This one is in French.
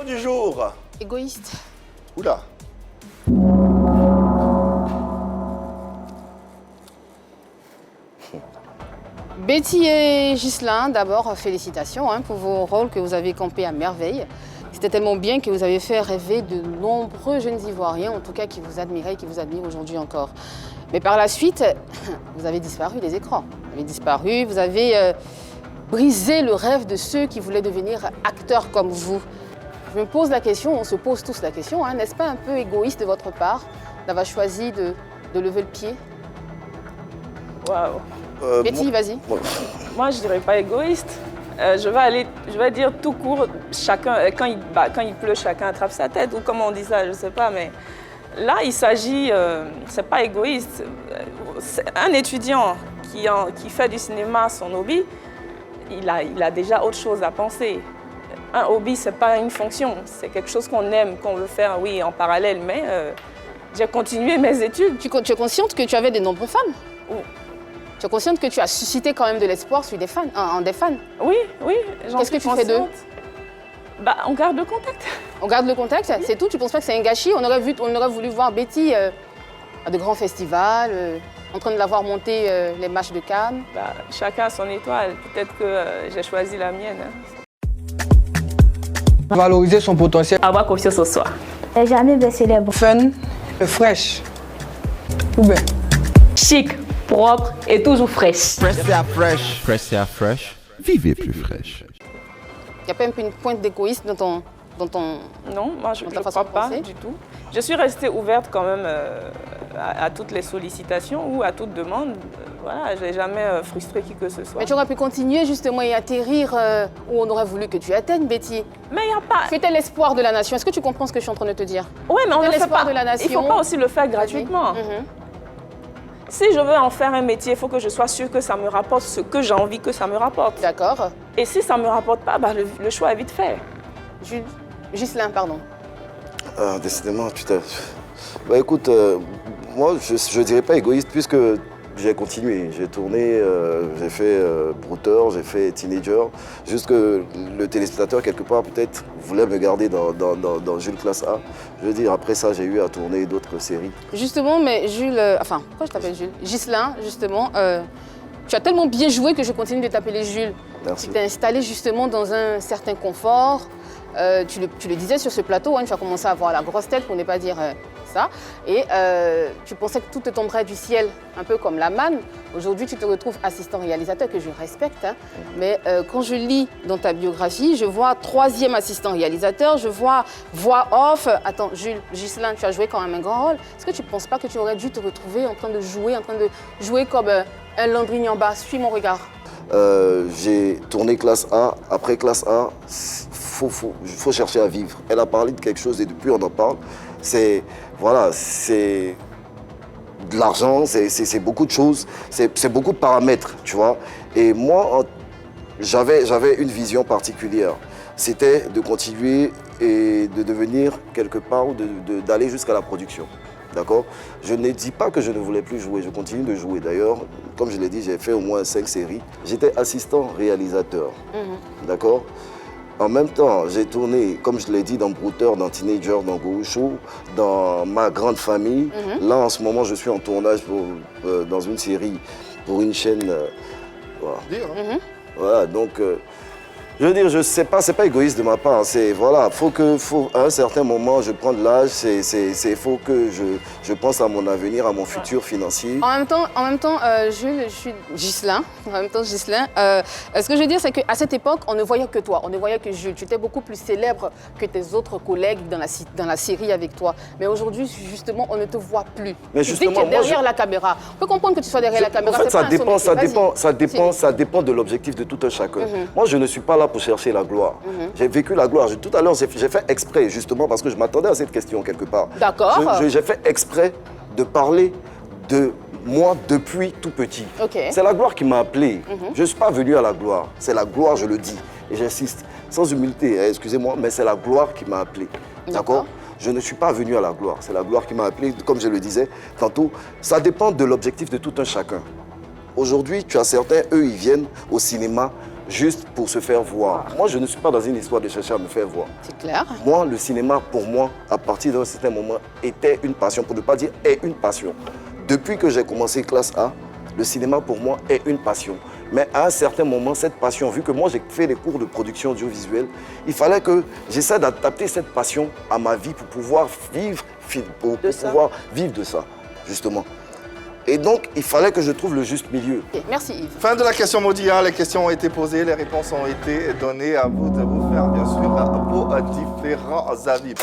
Mot du jour. Égoïste. Oula. Betty et Ghislain, d'abord, félicitations pour vos rôles que vous avez campés à merveille. C'était tellement bien que vous avez fait rêver de nombreux jeunes Ivoiriens, en tout cas qui vous admiraient et qui vous admirent aujourd'hui encore. Mais par la suite, vous avez disparu des écrans. Vous avez disparu, vous avez brisé le rêve de ceux qui voulaient devenir acteurs comme vous. Je me pose la question, on se pose tous la question, n'est-ce pas un peu égoïste de votre part d'avoir choisi de lever le pied? Waouh. Betty, vas-y. Moi, je dirais pas égoïste. Je vais dire tout court, chacun, quand il pleut, chacun attrape sa tête, ou comment on dit ça, je sais pas, mais là, il s'agit, c'est pas égoïste. Un étudiant qui fait du cinéma son hobby, il a déjà autre chose à penser. Un hobby, c'est pas une fonction, c'est quelque chose qu'on aime, qu'on veut faire, oui, en parallèle, mais j'ai continué mes études. Tu es consciente que tu avais de nombreux fans? Tu es consciente que tu as suscité quand même de l'espoir sur des fans, en des fans? Oui, oui. Qu'est-ce que tu fais d'eux? On garde le contact. On garde le contact, c'est tout? Tu ne penses pas que c'est un gâchis? On aurait voulu voir Betty à de grands festivals, en train de la voir monter les marches de Cannes. Chacun a son étoile. Peut-être que j'ai choisi la mienne. Valoriser son potentiel. Avoir confiance en soi. Et jamais baisser les bras. Fun, fraîche. Ou bien. Chic, propre et toujours fraîche. Fresh, c'est fresh. Vivez plus fraîche. Il n'y a pas un peu une pointe d'égoïsme dans ton Non, moi je ne crois pas du tout. Je suis restée ouverte quand même à toutes les sollicitations ou à toute demande. Voilà, je n'ai jamais frustré qui que ce soit. Mais tu aurais pu continuer justement et atterrir où on aurait voulu que tu atteignes, Betty. Mais il n'y a pas... Tu étais l'espoir de la nation. Est-ce que tu comprends ce que je suis en train de te dire? Oui, mais on ne le fait pas. De la nation. Il ne faut pas aussi le faire gratuitement. Si je veux en faire un métier, il faut que je sois sûre que ça me rapporte ce que j'ai envie que ça me rapporte. D'accord. Et si ça ne me rapporte pas, le choix est vite fait. Ghislain, pardon. Décidément, tu t'as... écoute, moi, je ne dirais pas égoïste puisque j'ai continué. J'ai tourné, j'ai fait Brouteur, j'ai fait Teenager. Juste que le téléspectateur, quelque part, peut-être, voulait me garder dans Jules Classe A. Je veux dire, après ça, j'ai eu à tourner d'autres séries. Justement, mais Jules... pourquoi je t'appelle Jules? Ghislain, justement, tu as tellement bien joué que je continue de t'appeler Jules. Merci. Tu t'es installé justement dans un certain confort. Tu le disais sur ce plateau, tu as commencé à avoir la grosse tête, pour ne pas dire ça. Et tu pensais que tout te tomberait du ciel, un peu comme la manne. Aujourd'hui, tu te retrouves assistant réalisateur, que je respecte. Mais quand je lis dans ta biographie, je vois 3e assistant réalisateur, je vois voix off. Attends, Ghislain, tu as joué quand même un grand rôle. Est-ce que tu ne penses pas que tu aurais dû te retrouver en train de jouer comme un Landry Niamba? Suis mon regard. J'ai tourné Classe A. Après Classe A, il faut chercher à vivre. Elle a parlé de quelque chose et depuis on en parle. C'est de l'argent, c'est beaucoup de choses, c'est beaucoup de paramètres, tu vois. Et moi, j'avais une vision particulière. C'était de continuer et de devenir quelque part, ou d'aller jusqu'à la production. D'accord? Je ne dis pas que je ne voulais plus jouer, je continue de jouer. D'ailleurs, comme je l'ai dit, j'ai fait au moins 5 séries. J'étais assistant réalisateur. D'accord? En même temps, j'ai tourné, comme je l'ai dit, dans Brouteur, dans Teenager, dans Go Show, dans Ma Grande Famille. Là, en ce moment, je suis en tournage dans une série pour une chaîne. Voilà. Voilà, donc, je veux dire, c'est pas égoïste de ma part. C'est, voilà, à un certain moment, je prends de l'âge, faut que je pense à mon avenir, à mon futur financier. En même temps, Jules, je suis Ghislain. En même temps, Ghislain. Ce que je veux dire, c'est qu'à cette époque, on ne voyait que toi, on ne voyait que Jules. Tu étais beaucoup plus célèbre que tes autres collègues dans la série avec toi. Mais aujourd'hui, justement, on ne te voit plus. Mais tu dis que tu es derrière la caméra. On peut comprendre que tu sois derrière la caméra. En fait, ça dépend de l'objectif de tout un chacun. Moi, je ne suis pas là pour chercher la gloire. J'ai vécu la gloire. Tout à l'heure, j'ai fait exprès, justement, parce que je m'attendais à cette question quelque part. D'accord. J'ai fait exprès de parler de moi depuis tout petit. Okay. C'est la gloire qui m'a appelé. Je ne suis pas venu à la gloire. C'est la gloire, je le dis. Et j'insiste, sans humilité, excusez-moi, mais c'est la gloire qui m'a appelé. D'accord? Je ne suis pas venu à la gloire. C'est la gloire qui m'a appelé, comme je le disais tantôt. Ça dépend de l'objectif de tout un chacun. Aujourd'hui, tu as certains, eux, ils viennent au cinéma juste pour se faire voir. Moi, je ne suis pas dans une histoire de chercher à me faire voir. C'est clair. Moi, le cinéma, pour moi, à partir d'un certain moment, était une passion, pour ne pas dire est une passion. Depuis que j'ai commencé classe A, le cinéma, pour moi, est une passion. Mais à un certain moment, cette passion, vu que moi, j'ai fait des cours de production audiovisuelle, il fallait que j'essaie d'adapter cette passion à ma vie pour pouvoir vivre, pouvoir vivre de ça, justement. Et donc, il fallait que je trouve le juste milieu. Ok, merci Yves. Fin de la question maudite, les questions ont été posées, les réponses ont été données. À vous de vous faire, bien sûr, vos différents avis.